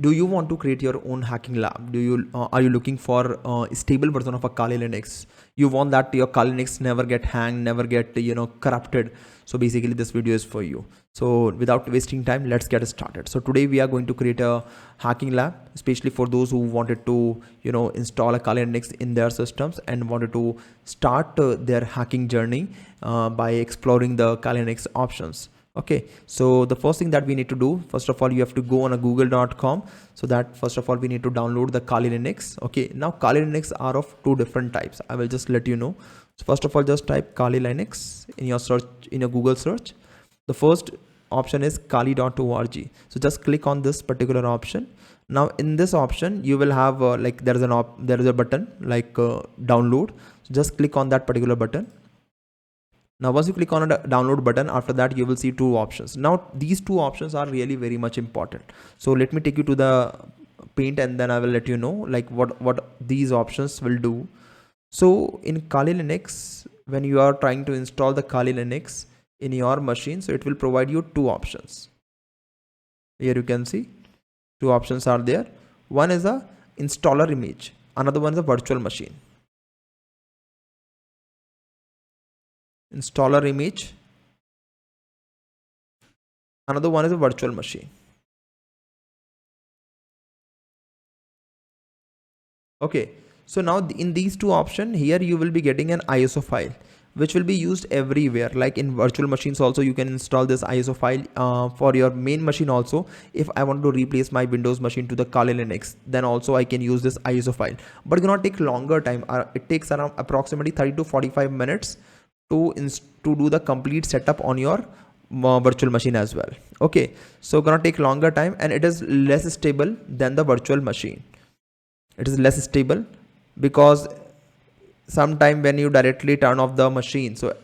Do you want to create your own hacking lab? Are you looking for a stable version of a Kali Linux? You want that your Kali Linux never get hanged, never get corrupted. So basically this video is for you. So without wasting time, let's get started. So today we are going to create a hacking lab, especially for those who wanted to install a Kali Linux in their systems and wanted to start their hacking journey by exploring the Kali Linux options. Okay, so the first thing that we need to do, first of all, you have to go on a google.com. So that first of all, we need to download the Kali Linux. Okay, now Kali Linux are of two different types. I will just let you know. So first of all, just type Kali Linux in your search, in your Google search. The first option is kali.org. So just click on this particular option. Now in this option, you will have like there is a button like download. So just click on that particular button. Now once you click on a download button, after that you will see two options. Now these two options are really very much important. So let me take you to the paint and then I will let you know like what these options will do. So in Kali Linux, when you are trying to install the Kali Linux in your machine, so it will provide you two options. Here you can see two options are there. One is a installer image, another one is a virtual machine. Installer image, another one is a virtual machine. Okay, so now in these two options, here you will be getting an ISO file which will be used everywhere. Like in virtual machines also, you can install this ISO file for your main machine also. If I want to replace my Windows machine to the Kali Linux, then also I can use this ISO file, but it cannot take longer time. It takes around approximately 30 to 45 minutes to do the complete setup on your virtual machine as well. Okay, so gonna take longer time and it is less stable than the virtual machine. It is less stable because sometime when you directly turn off the machine, so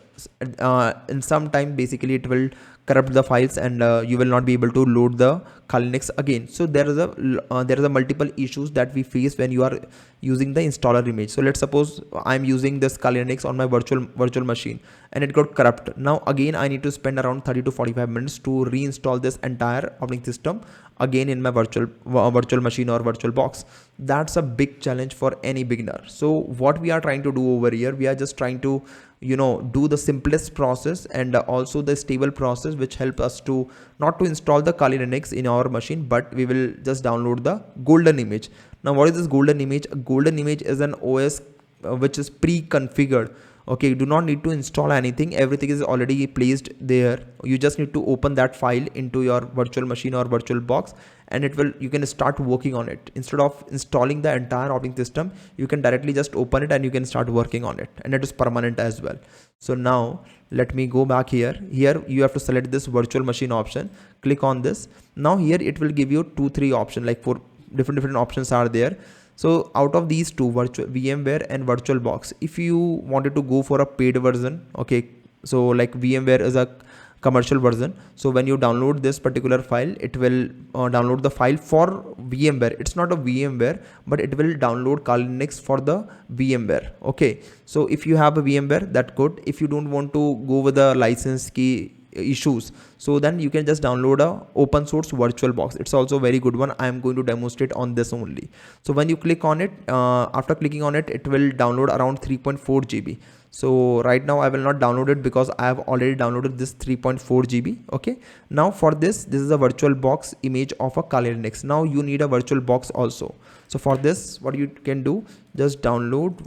in some time basically it will corrupt the files and you will not be able to load the Kali Linux again. So there is a multiple issues that we face when you are using the installer image. So let's suppose I'm using this Kali Linux on my virtual machine and it got corrupt. Now again I need to spend around 30 to 45 minutes to reinstall this entire operating system again in my virtual machine or VirtualBox. That's a big challenge for any beginner. So what we are trying to do over here, we are just trying to do the simplest process and also the stable process which help us to not to install the Kali Linux in our machine, but we will just download the golden image. Now what is this golden image? A golden image is an OS which is pre-configured. Okay, you do not need to install anything, everything is already placed there. You just need to open that file into your virtual machine or VirtualBox and you can start working on it. Instead of installing the entire operating system, you can directly just open it and you can start working on it, and it is permanent as well. So now let me go back here. You have to select this virtual machine option, click on this. Now here it will give you 2-3 options, like 4 different options are there. So out of these two, VMware and VirtualBox, if you wanted to go for a paid version, okay, so like VMware is a commercial version. So when you download this particular file, it will download the file for VMware. It's not a VMware, but it will download Kali Linux for the VMware. Okay, so if you have a VMware, that's good. If you don't want to go with the license key issues, so then you can just download a open source VirtualBox. It's also a very good one. I am going to demonstrate on this only. So when you click on it, after clicking on it, it will download around 3.4 GB. So right now I will not download it because I have already downloaded this 3.4 GB. Okay, now for this is a VirtualBox image of a Kali Linux. Now you need a VirtualBox also. So for this, what you can do, just download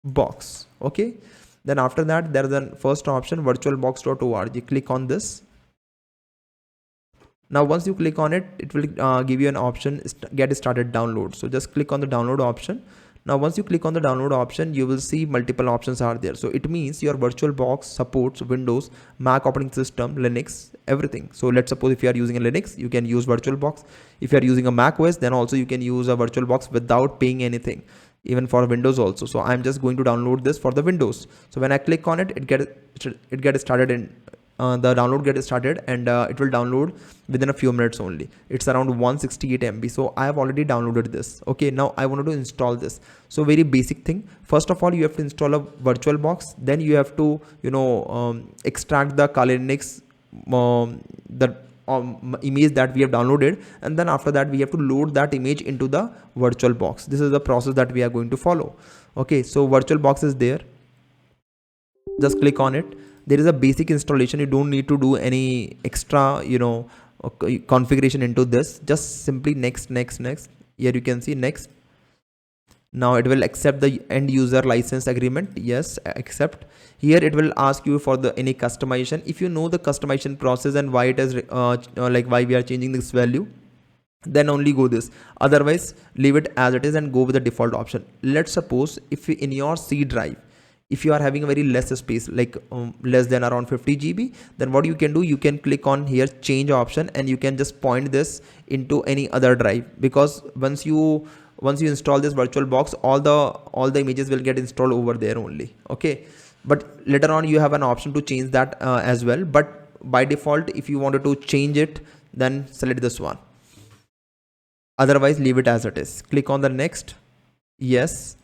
VirtualBox. Okay, then after that there is a first option, virtualbox.org. Click on this. Now once you click on it, it will give you an option, get started download. So just click on the download option. Now once you click on the download option, you will see multiple options are there. So it means your VirtualBox supports Windows, Mac operating system, Linux, everything. So let's suppose if you are using a Linux, you can use VirtualBox. If you are using a Mac OS, then also you can use a VirtualBox without paying anything, even for Windows also. So I'm just going to download this for the Windows. So when I click on it, it gets started in the download gets started, and it will download within a few minutes only. It's around 168 MB. So I have already downloaded this. Okay, now I wanted to install this. So very basic thing. First of all, you have to install a VirtualBox. Then you have to extract the Kali Linux, the image that we have downloaded, and then after that we have to load that image into the VirtualBox. This is the process that we are going to follow. Okay, so VirtualBox is there. Just click on it. There is a basic installation. You don't need to do any extra, configuration into this. Just simply next. Here you can see next. Now it will accept the end user license agreement. Yes, accept. Here it will ask you for the any customization. If you know the customization process and why it is like why we are changing this value, then only go this. Otherwise leave it as it is and go with the default option. Let's suppose if in your C drive, if you are having a very less space, like less than around 50 GB, then what you can do, you can click on here change option, and you can just point this into any other drive, because once you install this VirtualBox, all the images will get installed over there only. Okay, but later on you have an option to change that as well, but by default if you wanted to change it, then select this one. Otherwise leave it as it is. Click on the next. Yes,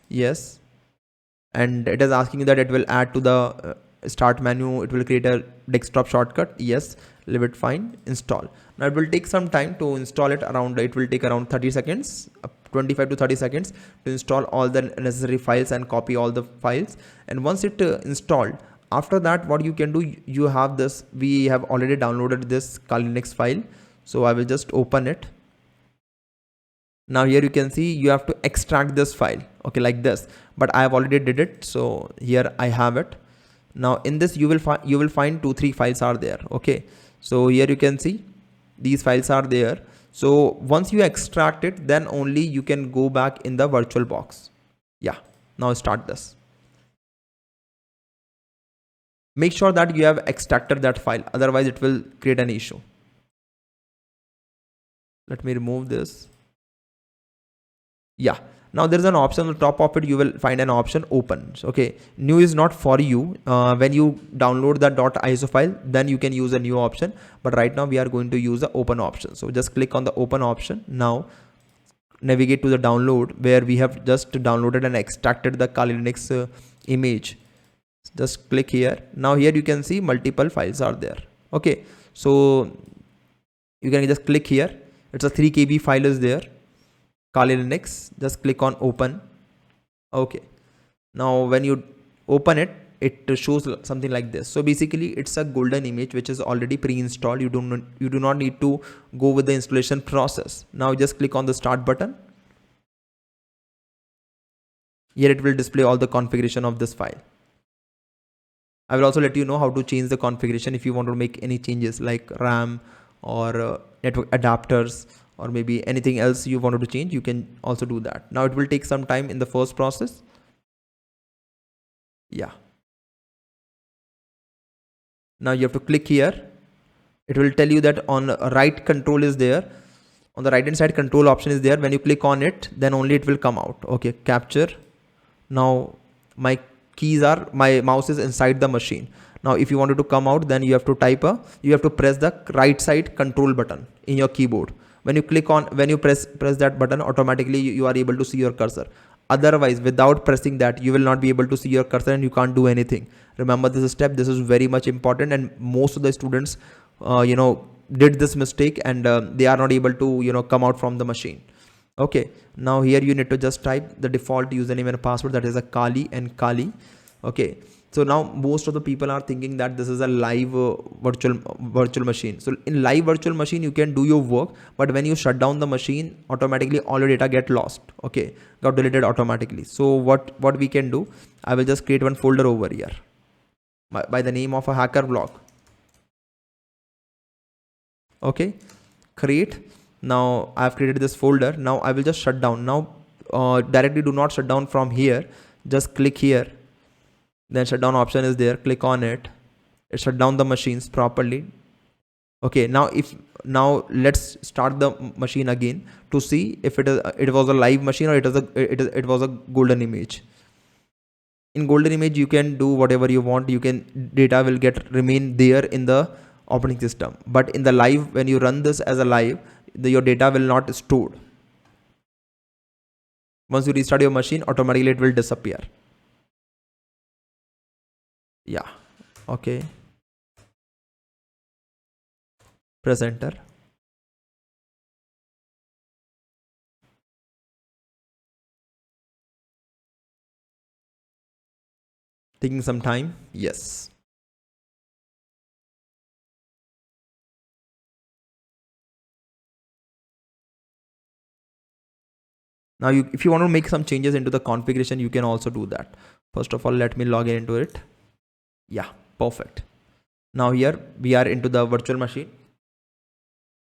and it is asking you that it will add to the start menu, it will create a desktop shortcut. Yes, leave it fine. Install. Now it will take some time to install it. It will take around 30 seconds, 25 to 30 seconds to install all the necessary files and copy all the files. And once it installed, after that what you can do, you have this, we have already downloaded this Kali Linux file, so I will just open it. Now here you can see you have to extract this file, okay, like this, but I have already did it, so here I have it. Now in this you will find 2-3 files are there. Okay, so here you can see these files are there. So once you extract it, then only you can go back in the VirtualBox. Yeah, now start this. Make sure that you have extracted that file, otherwise it will create an issue. Let me remove this. Yeah, now there is an option on the top of it. You will find an option open. Okay, new is not for you. When you download the .iso file, then you can use a new option, but right now we are going to use the open option. So just click on the open option. Now navigate to the download, where we have just downloaded and extracted the Kali Linux image. Just click here. Now here you can see multiple files are there. Okay, so you can just click here. It's a 3 KB file is there, Kali Linux. Just click on open. Okay, now when you open it, it shows something like this. So basically it's a golden image which is already pre-installed. You do not need to go with the installation process. Now just click on the start button. Here it will display all the configuration of this file. I will also let you know how to change the configuration if you want to make any changes like RAM or network adapters, or maybe anything else you wanted to change. You can also do that. Now it will take some time in the first process. Yeah. Now you have to click here. It will tell you that on right control is there. On the right hand side control option is there. When you click on it, then only it will come out. Okay, capture. Now my mouse is inside the machine. Now if you wanted to come out, then you have to press the right side control button in your keyboard. When you press that button, automatically you are able to see your cursor. Otherwise, without pressing that, you will not be able to see your cursor and you can't do anything. Remember this step. This is very much important, and most of the students did this mistake, and they are not able to come out from the machine. Okay, now here you need to just type the default username and password, that is a Kali and Kali. Okay, so now most of the people are thinking that this is a live virtual machine. So in live virtual machine you can do your work, but when you shut down the machine, automatically all your data get lost. Okay, got deleted automatically. So what we can do, I will just create one folder over here by the name of a hacker blog. Okay, create. Now I have created this folder. Now I will just shut down. Now directly do not shut down from here. Just click here. Then shutdown option is there. Click on it. It shut down the machines properly. Okay, now let's start the machine again to see if it was a live machine or it was a golden image. In golden image you can do whatever you want. Data will remain there in the operating system, but in the live, when you run this as a live, your data will not stored. Once you restart your machine, automatically it will disappear. Yeah, okay. Press enter. Taking some time. Yes. Now if you want to make some changes into the configuration, you can also do that. First of all, let me log in into it. Yeah, perfect. Now here we are into the virtual machine.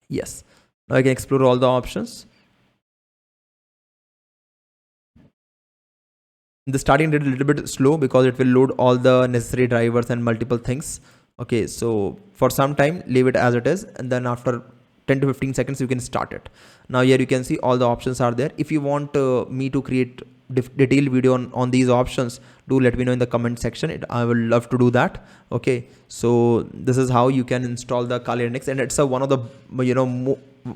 Yes. Now I can explore all the options. In the starting did a little bit slow because it will load all the necessary drivers and multiple things. Okay, so for some time leave it as it is, and then after 10 to 15 seconds you can start it. Now here you can see all the options are there. If you want me to create detailed video on these options, do let me know in the comment section. I will love to do that. Okay, so this is how you can install the Kali Linux, and it's a one of the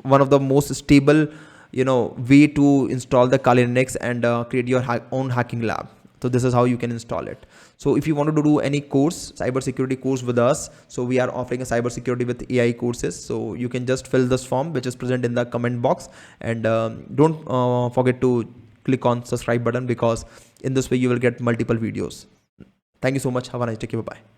one of the most stable way to install the Kali Linux and create your own hacking lab. So this is how you can install it. So if you wanted to do any course, cybersecurity course with us, so we are offering a cybersecurity with AI courses. So you can just fill this form which is present in the comment box, and don't forget to click on subscribe button, because in this way you will get multiple videos. Thank you so much. Have a nice day. Bye bye.